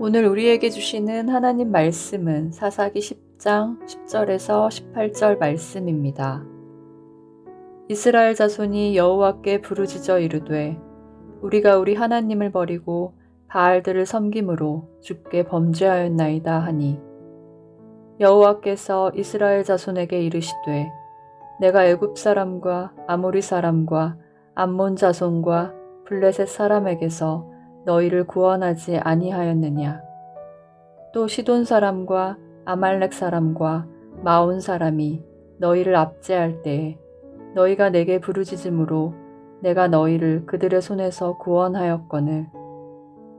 오늘 우리에게 주시는 하나님 말씀은 사사기 10장 10절에서 18절 말씀입니다. 이스라엘 자손이 여호와께 부르짖어 이르되 우리가 우리 하나님을 버리고 바알들을 섬김으로 주께 범죄하였나이다 하니 여호와께서 이스라엘 자손에게 이르시되 내가 애굽 사람과 아모리 사람과 암몬 자손과 블레셋 사람에게서 너희를 구원하지 아니하였느냐. 또 시돈 사람과 아말렉 사람과 마온 사람이 너희를 압제할 때에 너희가 내게 부르짖음으로 내가 너희를 그들의 손에서 구원하였거늘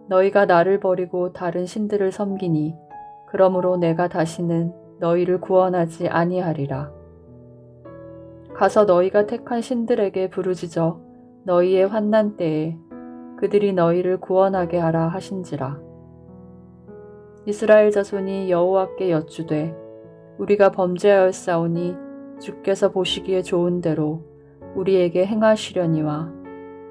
너희가 나를 버리고 다른 신들을 섬기니 그러므로 내가 다시는 너희를 구원하지 아니하리라. 가서 너희가 택한 신들에게 부르짖어 너희의 환난 때에 그들이 너희를 구원하게 하라 하신지라. 이스라엘 자손이 여호와께 여쭈되 우리가 범죄하였사오니 주께서 보시기에 좋은 대로 우리에게 행하시려니와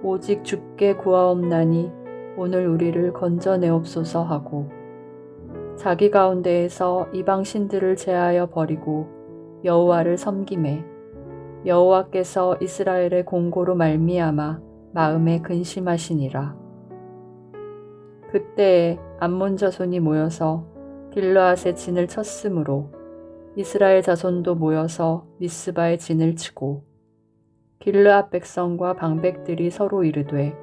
오직 주께 구하옵나니 오늘 우리를 건져내옵소서 하고 자기 가운데에서 이방 신들을 제하여 버리고 여호와를 섬기매 여호와께서 이스라엘의 공고로 말미암아 마음에 근심하시니라. 그때에 암몬 자손이 모여서 길르앗의 진을 쳤으므로 이스라엘 자손도 모여서 미스바의 진을 치고 길르앗 백성과 방백들이 서로 이르되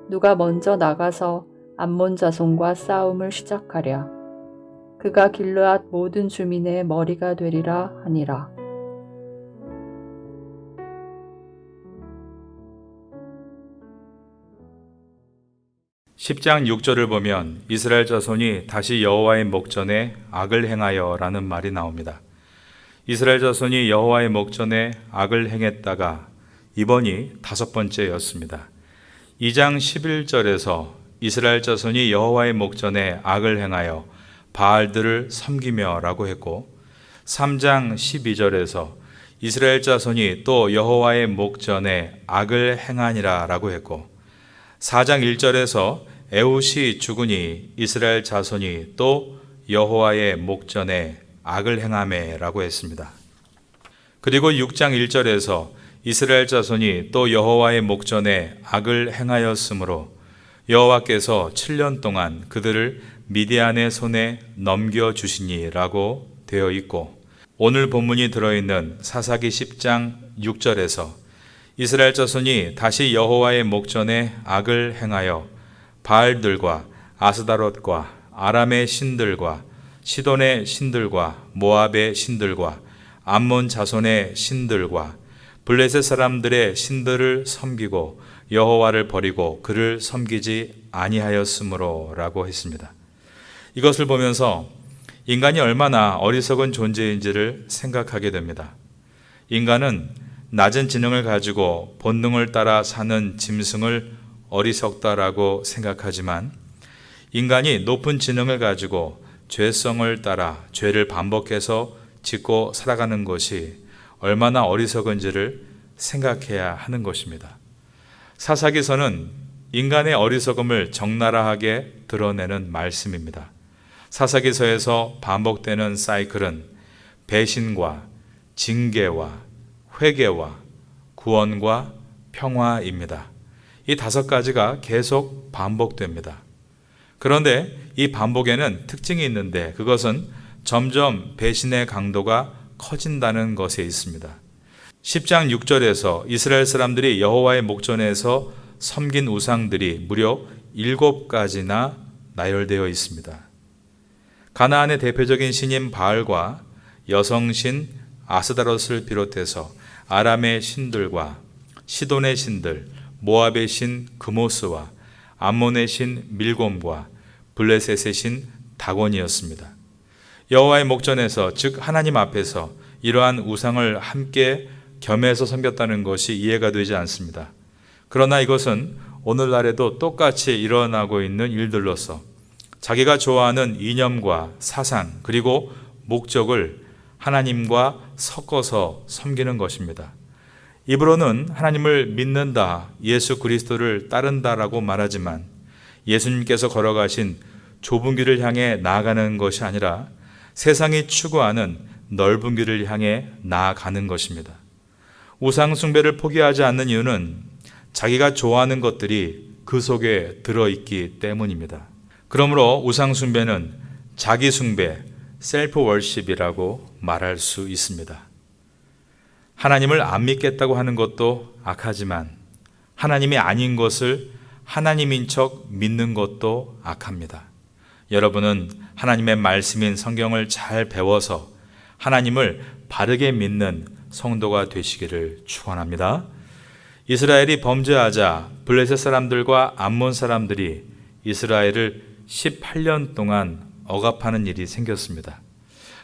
누가 먼저 나가서 암몬 자손과 싸움을 시작하랴. 그가 길르앗 모든 주민의 머리가 되리라 하니라. 10장 6절을 보면 이스라엘 자손이 다시 여호와의 목전에 악을 행하여 라는 말이 나옵니다. 이스라엘 자손이 여호와의 목전에 악을 행했다가 이번이 5번째였습니다. 2장 11절에서 이스라엘 자손이 여호와의 목전에 악을 행하여 바알들을 섬기며 라고 했고 3장 12절에서 이스라엘 자손이 또 여호와의 목전에 악을 행하니라 라고 했고 4장 1절에서 에훗이 죽으니 이스라엘 자손이 또 여호와의 목전에 악을 행하매 라고 했습니다. 그리고 6장 1절에서 이스라엘 자손이 또 여호와의 목전에 악을 행하였으므로 여호와께서 7년 동안 그들을 미디안의 손에 넘겨주시니 라고 되어 있고 오늘 본문이 들어있는 사사기 10장 6절에서 이스라엘 자손이 다시 여호와의 목전에 악을 행하여 바알들과 아스다롯과 아람의 신들과 시돈의 신들과 모압의 신들과 암몬 자손의 신들과 블레셋 사람들의 신들을 섬기고 여호와를 버리고 그를 섬기지 아니하였으므로 라고 했습니다. 이것을 보면서 인간이 얼마나 어리석은 존재인지를 생각하게 됩니다. 인간은 낮은 지능을 가지고 본능을 따라 사는 짐승을 어리석다라고 생각하지만 인간이 높은 지능을 가지고 죄성을 따라 죄를 반복해서 짓고 살아가는 것이 얼마나 어리석은지를 생각해야 하는 것입니다. 사사기서는 인간의 어리석음을 적나라하게 드러내는 말씀입니다. 사사기서에서 반복되는 사이클은 배신과 징계와 회개와 구원과 평화입니다. 이 5가지가 계속 반복됩니다. 그런데 이 반복에는 특징이 있는데 그것은 점점 배신의 강도가 커진다는 것에 있습니다. 10장 6절에서 이스라엘 사람들이 여호와의 목전에서 섬긴 우상들이 무려 7가지나 나열되어 있습니다. 가나안의 대표적인 신인 바알과 여성신 아스다롯을 비롯해서 아람의 신들과 시돈의 신들, 모압의 신 그모스와 암몬의 신 밀곰과 블레셋의 신 다곤이었습니다. 여호와의 목전에서 즉 하나님 앞에서 이러한 우상을 함께 겸해서 섬겼다는 것이 이해가 되지 않습니다. 그러나 이것은 오늘날에도 똑같이 일어나고 있는 일들로서 자기가 좋아하는 이념과 사상 그리고 목적을 하나님과 섞어서 섬기는 것입니다. 입으로는 하나님을 믿는다, 예수 그리스도를 따른다라고 말하지만 예수님께서 걸어가신 좁은 길을 향해 나아가는 것이 아니라 세상이 추구하는 넓은 길을 향해 나아가는 것입니다. 우상 숭배를 포기하지 않는 이유는 자기가 좋아하는 것들이 그 속에 들어있기 때문입니다. 그러므로 우상 숭배는 자기 숭배, 셀프 월십이라고 말할 수 있습니다. 하나님을 안 믿겠다고 하는 것도 악하지만 하나님이 아닌 것을 하나님인 척 믿는 것도 악합니다. 여러분은 하나님의 말씀인 성경을 잘 배워서 하나님을 바르게 믿는 성도가 되시기를 축원합니다. 이스라엘이 범죄하자 블레셋 사람들과 암몬 사람들이 이스라엘을 18년 동안 억압하는 일이 생겼습니다.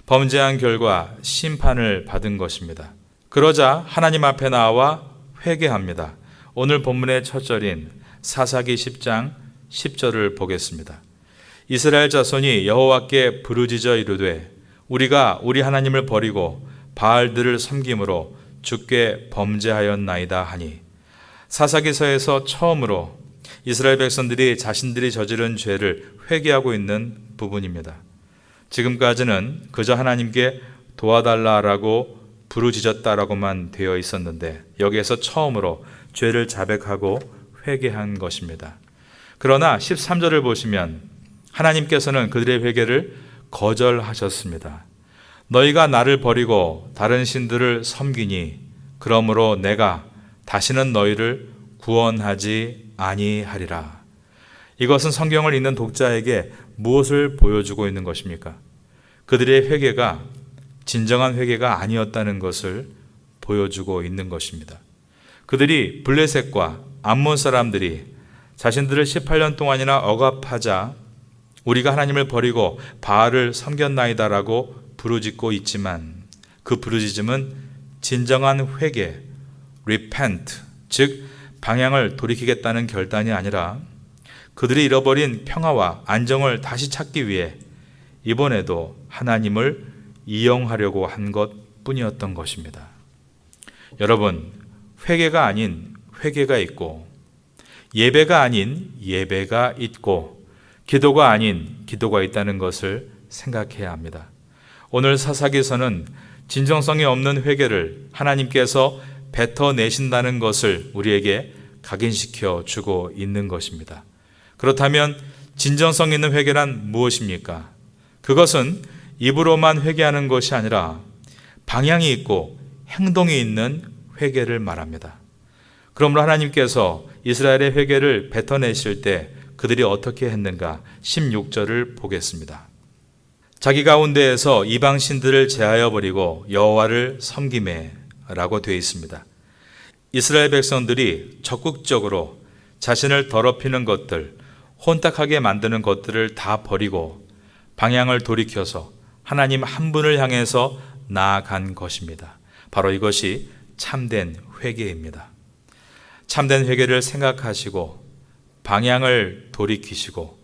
범죄한 결과 심판을 받은 것입니다. 그러자 하나님 앞에 나와 회개합니다. 오늘 본문의 첫 절인 사사기 10장 10절을 보겠습니다. 이스라엘 자손이 여호와께 부르짖어 이르되 우리가 우리 하나님을 버리고 바알들을 섬김으로 주께 범죄하였나이다 하니, 사사기서에서 처음으로 이스라엘 백성들이 자신들이 저지른 죄를 회개하고 있는 부분입니다. 지금까지는 그저 하나님께 도와달라라고 부르짖었다라고만 되어 있었는데 여기에서 처음으로 죄를 자백하고 회개한 것입니다. 그러나 13절을 보시면 하나님께서는 그들의 회개를 거절하셨습니다. 너희가 나를 버리고 다른 신들을 섬기니 그러므로 내가 다시는 너희를 구원하지 아니하리라. 이것은 성경을 읽는 독자에게 무엇을 보여주고 있는 것입니까? 그들의 회개가 진정한 회개가 아니었다는 것을 보여주고 있는 것입니다. 그들이 블레셋과 암몬 사람들이 자신들을 18년 동안이나 억압하자 우리가 하나님을 버리고 바알을 섬겼나이다라고 부르짖고 있지만 그 부르짖음은 진정한 회개, repent, 즉 방향을 돌이키겠다는 결단이 아니라 그들이 잃어버린 평화와 안정을 다시 찾기 위해 이번에도 하나님을 이용하려고 한 것뿐이었던 것입니다. 여러분, 회개가 아닌 회개가 있고 예배가 아닌 예배가 있고 기도가 아닌 기도가 있다는 것을 생각해야 합니다. 오늘 사사기서는 진정성이 없는 회개를 하나님께서 뱉어내신다는 것을 우리에게 각인시켜 주고 있는 것입니다. 그렇다면 진정성 있는 회개란 무엇입니까? 그것은 입으로만 회개하는 것이 아니라 방향이 있고 행동이 있는 회개를 말합니다. 그러므로 하나님께서 이스라엘의 회개를 뱉어내실 때 그들이 어떻게 했는가 16절을 보겠습니다. 자기 가운데에서 이방 신들을 제하여 버리고 여호와를 섬기매 라고 되어 있습니다. 이스라엘 백성들이 적극적으로 자신을 더럽히는 것들, 혼탁하게 만드는 것들을 다 버리고 방향을 돌이켜서 하나님 한 분을 향해서 나아간 것입니다. 바로 이것이 참된 회개입니다. 참된 회개를 생각하시고 방향을 돌이키시고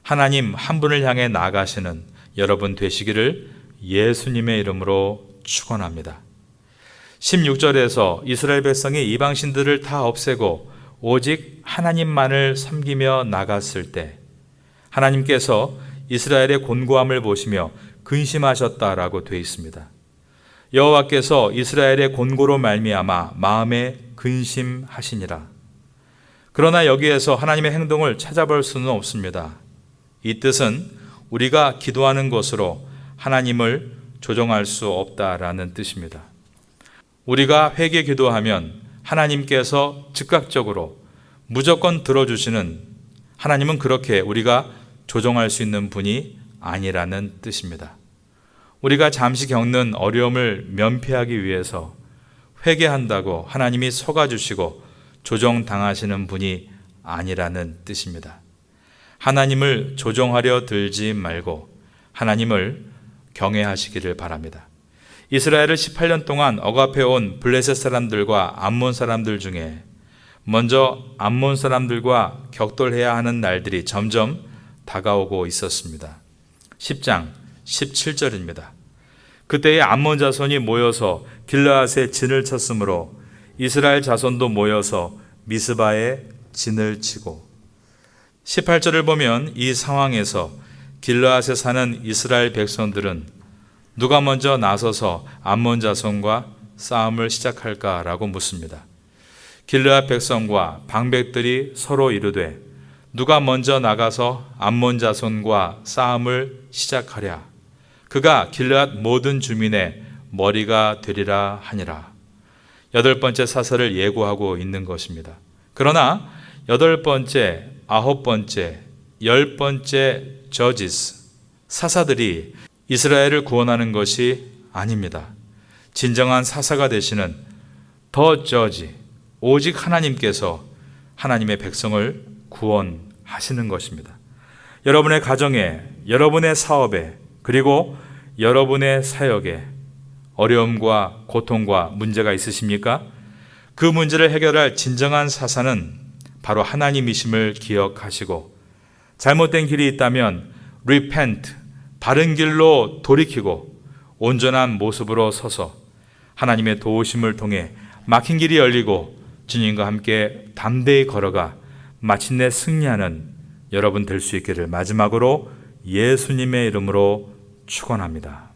하나님 한 분을 향해 나아가시는 여러분 되시기를 예수님의 이름으로 축원합니다. 16절에서 이스라엘 백성이 이방신들을 다 없애고 오직 하나님만을 섬기며 나갔을 때 하나님께서 이스라엘의 곤고함을 보시며 근심하셨다라고 되어 있습니다. 여호와께서 이스라엘의 곤고로 말미암아 마음에 근심하시니라. 그러나 여기에서 하나님의 행동을 찾아볼 수는 없습니다. 이 뜻은 우리가 기도하는 것으로 하나님을 조정할 수 없다라는 뜻입니다. 우리가 회개 기도하면 하나님께서 즉각적으로 무조건 들어주시는, 하나님은 그렇게 우리가 조정할 수 있는 분이 아니라는 뜻입니다. 우리가 잠시 겪는 어려움을 면피하기 위해서 회개한다고 하나님이 속아주시고 조정당하시는 분이 아니라는 뜻입니다. 하나님을 조정하려 들지 말고 하나님을 경외하시기를 바랍니다. 이스라엘을 18년 동안 억압해온 블레셋 사람들과 암몬 사람들 중에 먼저 암몬 사람들과 격돌해야 하는 날들이 점점 다가오고 있었습니다. 10장 17절입니다. 그때에 암몬 자손이 모여서 길르앗에 진을 쳤으므로 이스라엘 자손도 모여서 미스바에 진을 치고, 18절을 보면 이 상황에서 길르앗에 사는 이스라엘 백성들은 누가 먼저 나서서 암몬 자손과 싸움을 시작할까라고 묻습니다. 길르앗 백성과 방백들이 서로 이르되 누가 먼저 나가서 암몬 자손과 싸움을 시작하랴. 그가 길르앗 모든 주민의 머리가 되리라 하니라. 8번째 사사를 예고하고 있는 것입니다. 그러나 8번째, 9번째, 10번째 저지스, 사사들이 이스라엘을 구원하는 것이 아닙니다. 진정한 사사가 되시는 더 저지, 오직 하나님께서 하나님의 백성을 구원하시는 것입니다. 여러분의 가정에, 여러분의 사업에, 그리고 여러분의 사역에 어려움과 고통과 문제가 있으십니까? 그 문제를 해결할 진정한 사사는 바로 하나님이심을 기억하시고 잘못된 길이 있다면 repent, 바른 길로 돌이키고 온전한 모습으로 서서 하나님의 도우심을 통해 막힌 길이 열리고 주님과 함께 담대히 걸어가 마침내 승리하는 여러분 될 수 있기를 마지막으로 예수님의 이름으로 축원합니다.